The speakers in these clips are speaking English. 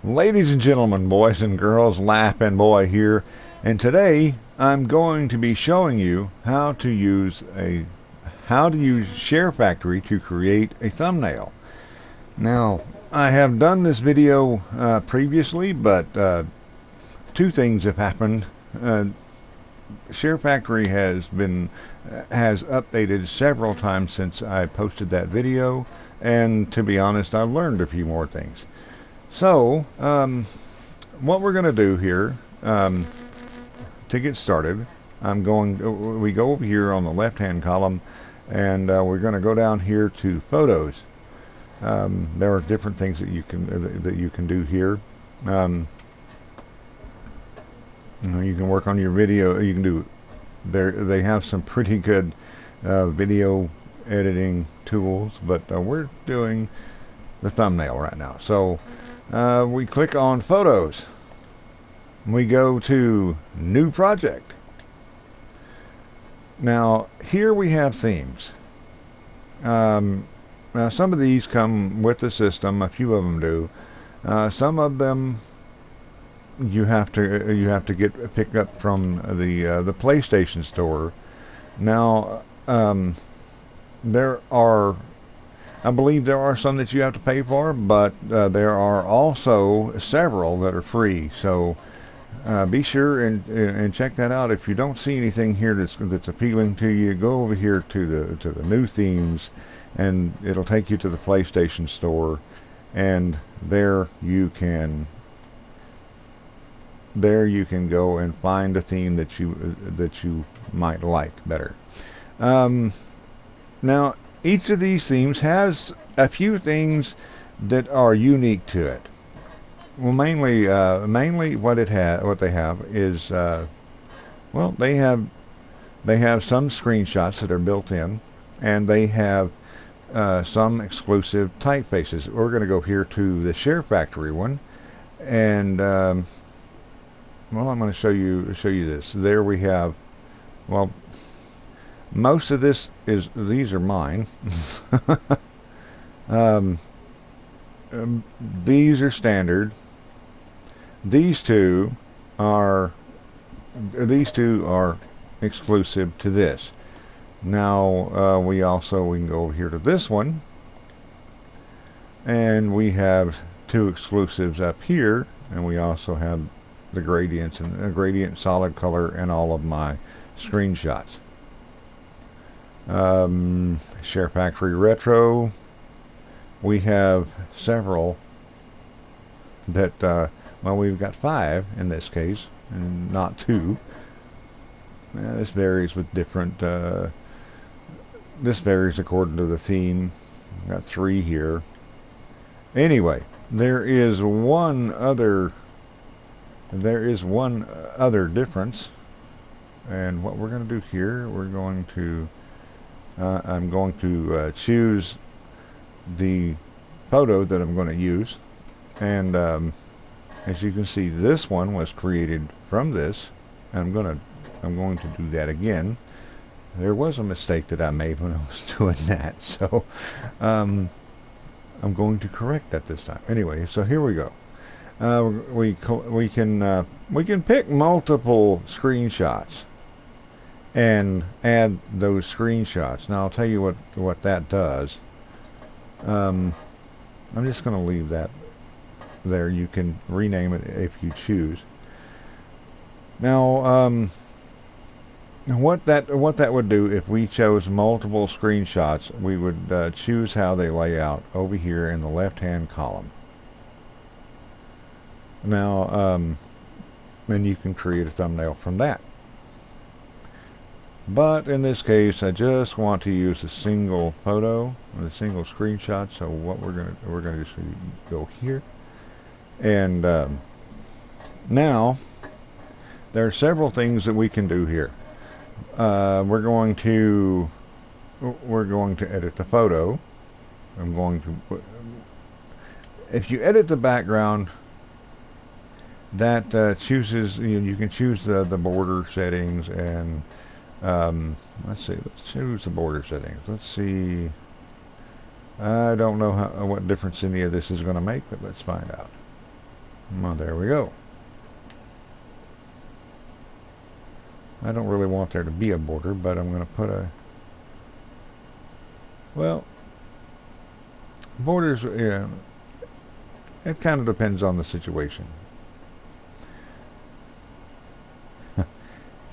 Ladies and gentlemen, boys and girls, Laughing Boy here, and today I'm going to be showing you how to use SHAREfactory to create a thumbnail. Now, I have done this video previously, but two things have happened. SHAREfactory has updated several times since I posted that video, and to be honest, I've learned a few more things. So, what we're going to do here, to get started, we go over here on the left-hand column, and we're going to go down here to Photos. There are different things that you can do here. You can work on your video. You can do they have some pretty good video editing tools, but we're doing the thumbnail right now. So we click on Photos. We go to New Project. Now here we have themes. Now some of these come with the system. A few of them do. Some of them you have to pick up from the PlayStation Store. Now I believe there are some that you have to pay for, but there are also several that are free. So be sure and check that out. If you don't see anything here that's appealing to you, go over here to the new themes, and it'll take you to the PlayStation Store, and there you can go and find a theme that you might like better. Now each of these themes has a few things that are unique to it. Well, mainly what they have is well, they have some screenshots that are built in, and they have some exclusive typefaces. We're going to go here to the SHAREfactory one, and well, I'm going to show you this. There we have, well, most of these are mine. These are standard. These two are exclusive to this. Now we can go over here to this one, and we have two exclusives up here, and we also have the gradients and a gradient, solid color, and all of my screenshots. SHAREfactory Retro, we have several that well, we've got 5 in this case, and not 2. This varies with different this varies according to the theme. We've got 3 here. Anyway, there is one other difference, and what we're going to do here, we're going to I'm going to choose the photo that I'm going to use, and as you can see, this one was created from this. I'm going to do that again. There was a mistake that I made when I was doing that, so I'm going to correct that this time. Anyway, so here we go. We can pick multiple screenshots and add those screenshots. Now I'll tell you what that does. I'm just going to leave that there. You can rename it if you choose. Now what that would do, if we chose multiple screenshots, we would choose how they lay out over here in the left hand column. Now and you can create a thumbnail from that. But in this case, I just want to use a single photo, a single screenshot. So what we're gonna just go here, and now there are several things that we can do here. We're going to edit the photo. If you edit the background, that chooses, you can choose the border settings, and let's choose the border settings. Let's see. I don't know what difference any of this is going to make, but let's find out. Well, there we go. I don't really want there to be a border, but I'm going to put a, well, borders, yeah, it kind of depends on the situation.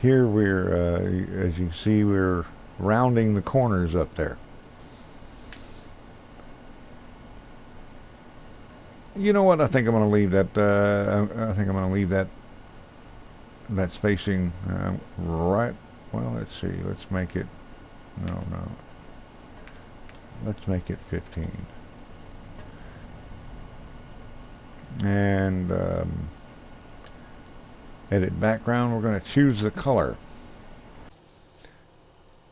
Here we're, as you can see, we're rounding the corners up there. You know what? I think I'm going to leave that. I think I'm going to leave that. That's facing right. Well, let's see. Let's make it. No. Let's make it 15. And edit background. We're going to choose the color.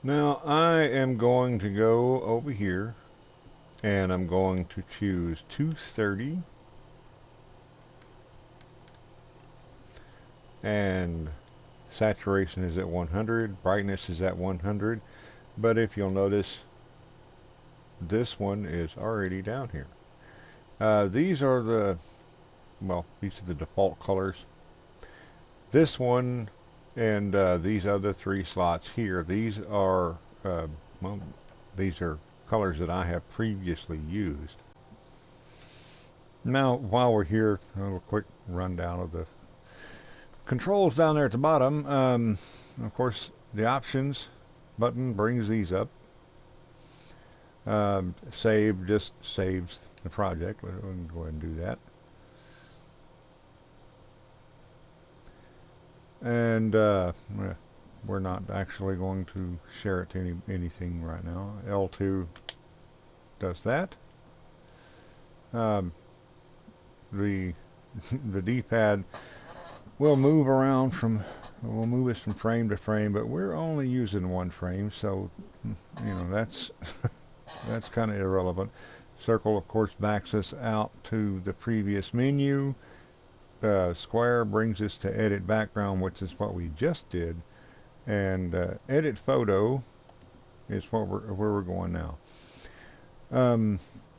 Now I am going to go over here, and I'm going to choose 230. And saturation is at 100, brightness is at 100, but if you'll notice, this one is already down here. These are the, well, these are the default colors. This one and these other three slots here, these are well, these are colors that I have previously used. Now while we're here, a little quick rundown of the controls down there at the bottom. Of course, the options button brings these up. Save just saves the project. We can go ahead and do that. And we're not actually going to share it to anything right now. L2 does that. The D-pad will move around from, we'll move us from frame to frame, but we're only using one frame, so you know that's that's kind of irrelevant. Circle, of course, backs us out to the previous menu. Square brings us to edit background, which is what we just did, and edit photo is where we're going now.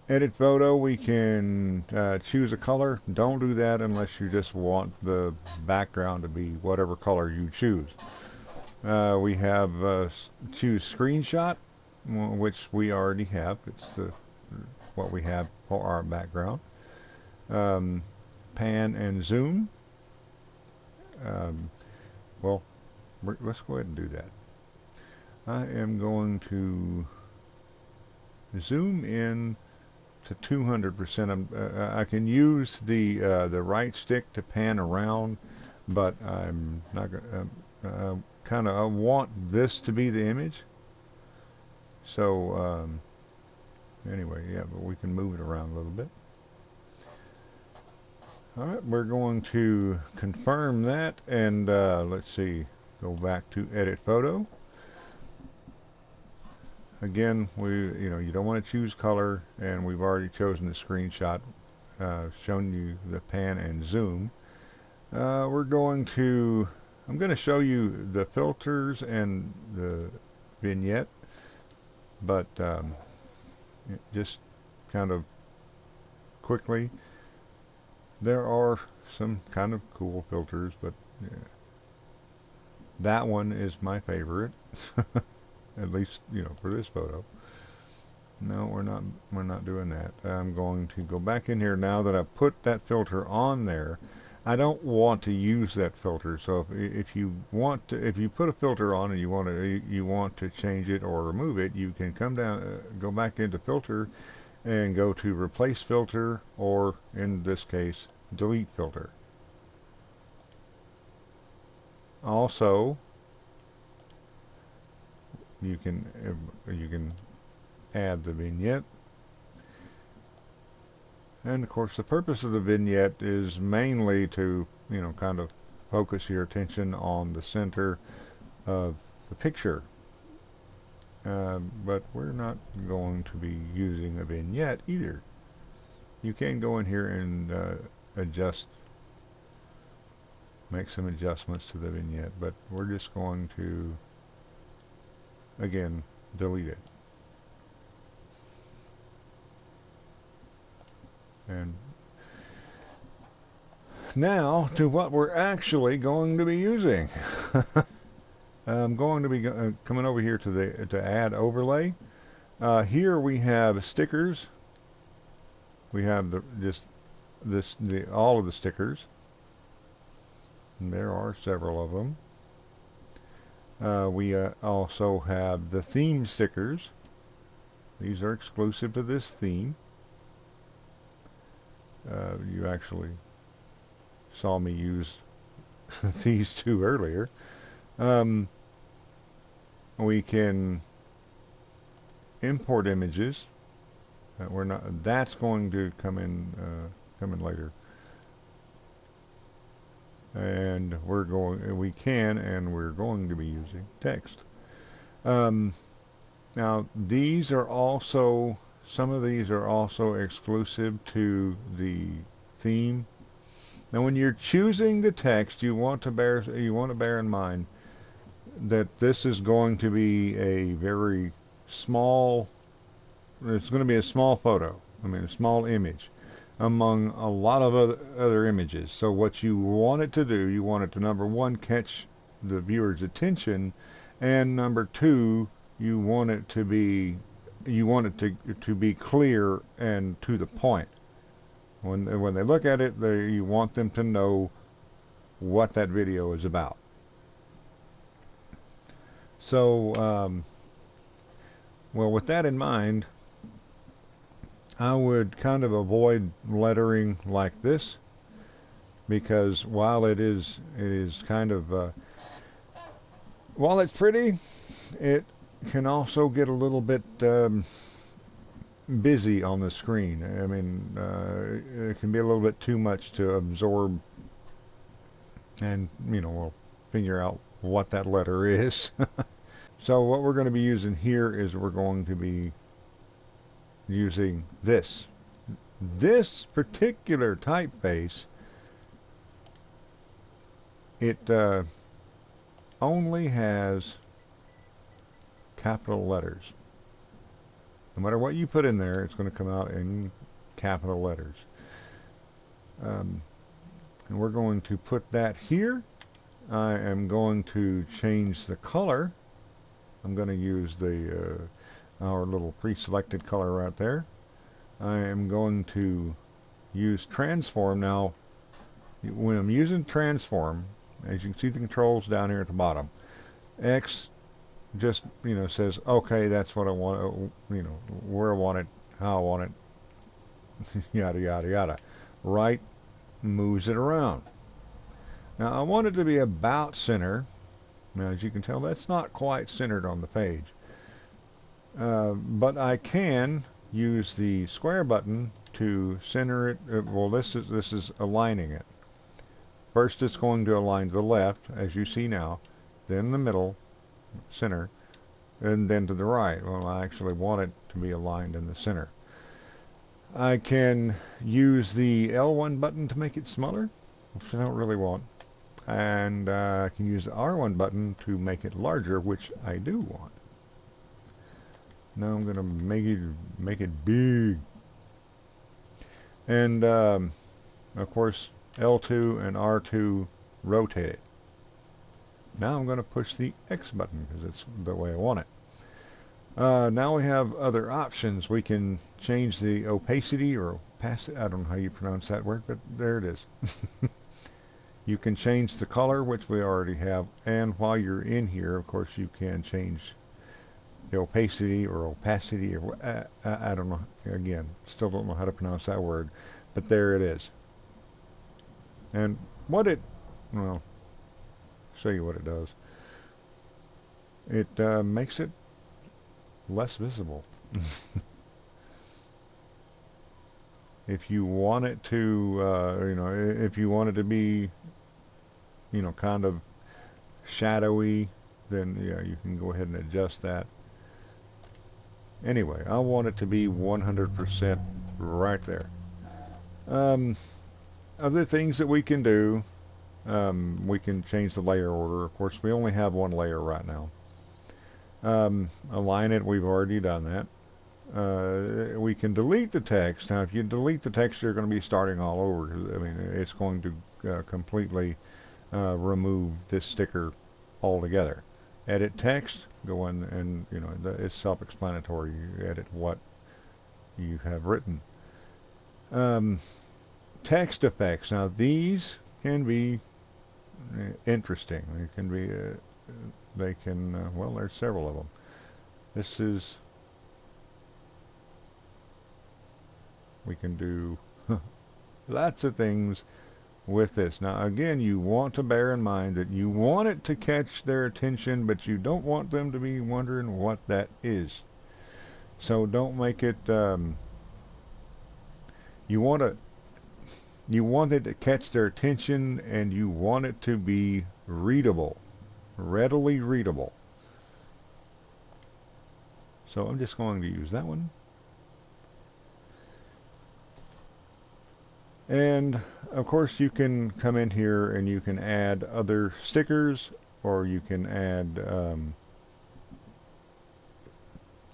Edit photo, we can choose a color. Don't do that unless you just want the background to be whatever color you choose. We have choose screenshot, which we already have. It's what we have for our background. Pan and zoom. Well, let's go ahead and do that. I am going to zoom in to 200%. I can use the right stick to pan around, but I'm not going to I want this to be the image. So anyway, yeah, but we can move it around a little bit. Alright, we're going to confirm that, and let's see, go back to edit photo. Again, you don't want to choose color, and we've already chosen the screenshot, shown you the pan and zoom. I'm going to show you the filters and the vignette, but just kind of quickly, there are some kind of cool filters, but yeah, that one is my favorite. At least, for this photo. No, we're not doing that. I'm going to go back in here now that I've put that filter on there. I don't want to use that filter. So if you put a filter on and you want to change it or remove it, you can come down, go back into filter, and go to replace filter, or in this case, delete filter. Also, you can add the vignette, and of course the purpose of the vignette is mainly to kind of focus your attention on the center of the picture, but we're not going to be using a vignette either. You can go in here and make some adjustments to the vignette, but we're just going to again delete it. And now to what we're actually going to be using. I'm going to be coming over here to add overlay. Here we have stickers. We have all of the stickers. And there are several of them. We also have the theme stickers. These are exclusive to this theme. You actually saw me use these two earlier. We can import images. That's going to come in later. And we're going to be using text. Now these are also, some of these are also exclusive to the theme. Now when you're choosing the text, you want to bear in mind that this is going to be a very small, it's going to be a small photo, a small image among a lot of other images. So what you want it to do, you want it to, number one, catch the viewer's attention, and number two, you want it to be clear and to the point. When they look at it, you want them to know what that video is about. So, well, with that in mind, I would kind of avoid lettering like this, because while it is kind of while it's pretty, it can also get a little bit busy on the screen. It can be a little bit too much to absorb, and we'll figure out what that letter is. So what we're going to be using here is we're going to be using this particular typeface. It only has capital letters. No matter what you put in there, it's going to come out in capital letters. And we're going to put that here. I am going to change the color. I'm going to use our little pre-selected color right there. I am going to use transform. Now, when I'm using transform, as you can see the controls down here at the bottom, X just says, okay, that's what I want, where I want it, how I want it, yada yada yada. Right moves it around. Now I want it to be about center. Now as you can tell, that's not quite centered on the page, but I can use the square button to center it. Well, this is aligning it. First it's going to align to the left, as you see now, then the middle, center, and then to the right. Well, I actually want it to be aligned in the center. I can use the L1 button to make it smaller, which I don't really want, and I can use the R1 button to make it larger, which I do want. Now I'm going to make it big, and of course L2 and R2 rotate it. Now I'm going to push the X button because it's the way I want it. Now we have other options. We can change the opacity or opacity. I don't know how you pronounce that word, but there it is. You can change the color, which we already have, and while you're in here, of course, you can change the opacity, or I don't know. Again, still don't know how to pronounce that word, but there it is. And well, show you what it does. It makes it less visible. If you want it to, if you want it to be, kind of shadowy, then yeah, you can go ahead and adjust that. Anyway, I want it to be 100% right there. Other things that we can do, we can change the layer order. Of course, we only have one layer right now. Align it, we've already done that. we can delete the text. Now, if you delete the text, you're going to be starting all over. I mean, it's going to completely remove this sticker altogether. Edit text, go in and, you know, it's self-explanatory. You edit what you have written. Text effects. Now, these can be interesting. They can be, well, there's several of them. This is, we can do lots of things with this. Now, again, you want to bear in mind that you want it to catch their attention, but you don't want them to be wondering what that is. So don't make it, you want it to catch their attention, and you want it to be readable, readily readable. So I'm just going to use that one. And of course you can come in here and you can add other stickers, or you can add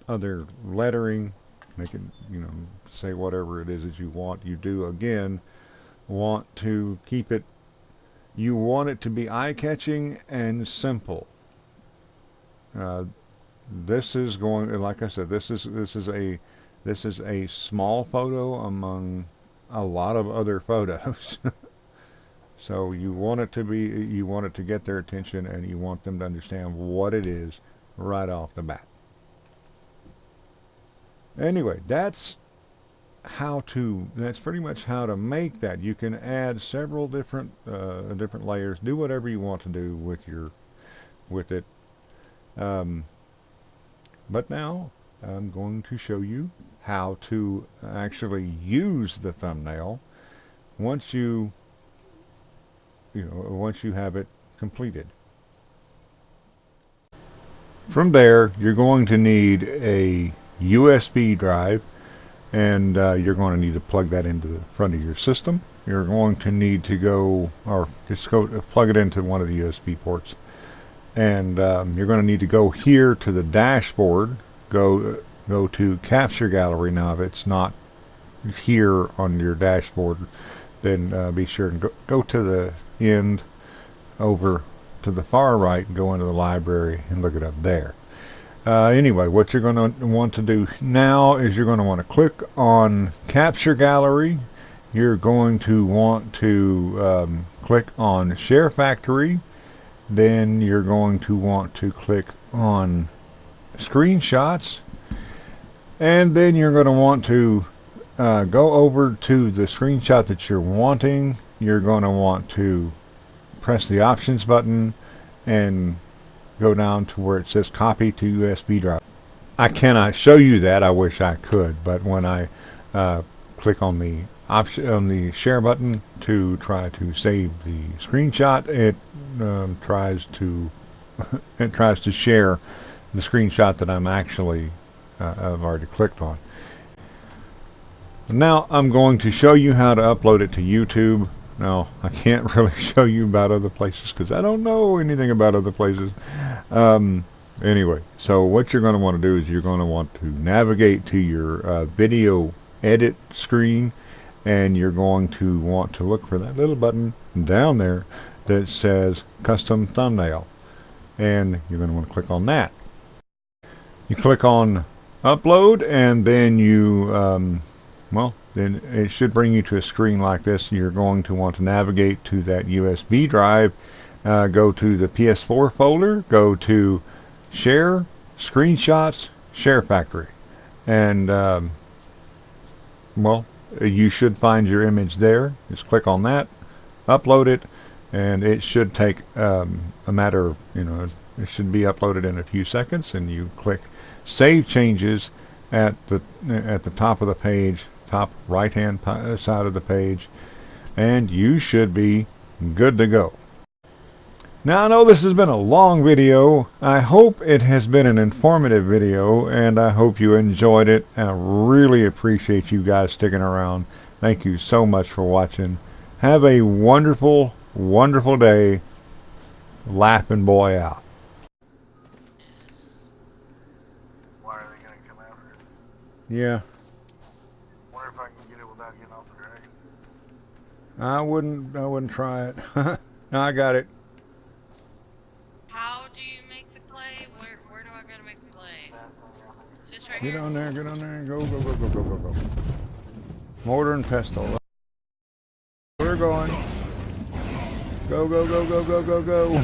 other lettering. Make it, you know, say whatever it is that you want. You do, again, want to keep it, you want it to be eye-catching and simple. This is going, like I said, this is a small photo among a lot of other photos. So you want it to get their attention, and you want them to understand what it is right off the bat. Anyway, that's pretty much how to make that. You can add several different layers. Do whatever you want to do with it. But now I'm going to show you how to actually use the thumbnail once you have it completed. From there, you're going to need a USB drive, and you're going to need to plug that into the front of your system. You're going to need to plug it into one of the USB ports. And you're going to need to go here to the dashboard, go to Capture Gallery. Now, if it's not here on your dashboard, then be sure and go to the end, over to the far right, and go into the library and look it up there. Anyway, what you're going to want to do now is you're going to want to click on Capture Gallery. You're going to want to click on SHAREfactory. Then you're going to want to click on Screenshots, and then you're going to want to go over to the screenshot that you're wanting. You're going to want to press the Options button and go down to where it says Copy to USB drive. I cannot show you that. I wish I could, but when I click on the share button to try to save the screenshot, it tries to share the screenshot that I'm actually I've already clicked on. Now I'm going to show you how to upload it to YouTube. Now, I can't really show you about other places because I don't know anything about other places. Anyway, so what you're going to want to do is you're going to want to navigate to your video edit screen, and you're going to want to look for that little button down there that says Custom Thumbnail, and you're going to want to click on that. You click on Upload, and then then it should bring you to a screen like this. You're going to want to navigate to that USB drive, go to the PS4 folder, go to Share, Screenshots, SHAREfactory, and you should find your image there. Just click on that, upload it, and it should take a matter of, it should be uploaded in a few seconds, and you click Save Changes at the top of the page, top right hand side of the page, and you should be good to go. Now, I know this has been a long video. I hope it has been an informative video, and I hope you enjoyed it, and I really appreciate you guys sticking around. Thank you so much for watching. Have a wonderful, wonderful day. Laughing Boy out. Why are they going to come after us? Yeah. Wonder if I can get it without getting off the dragon. I wouldn't try it. No, I got it. How do you make the clay? Where do I go to make the clay? That thing right there. This right Get here? on there, get on there. Go, go, go, go, go, go, go. Mortar and pestle. We're going. Go, go, go, go, go, go, go.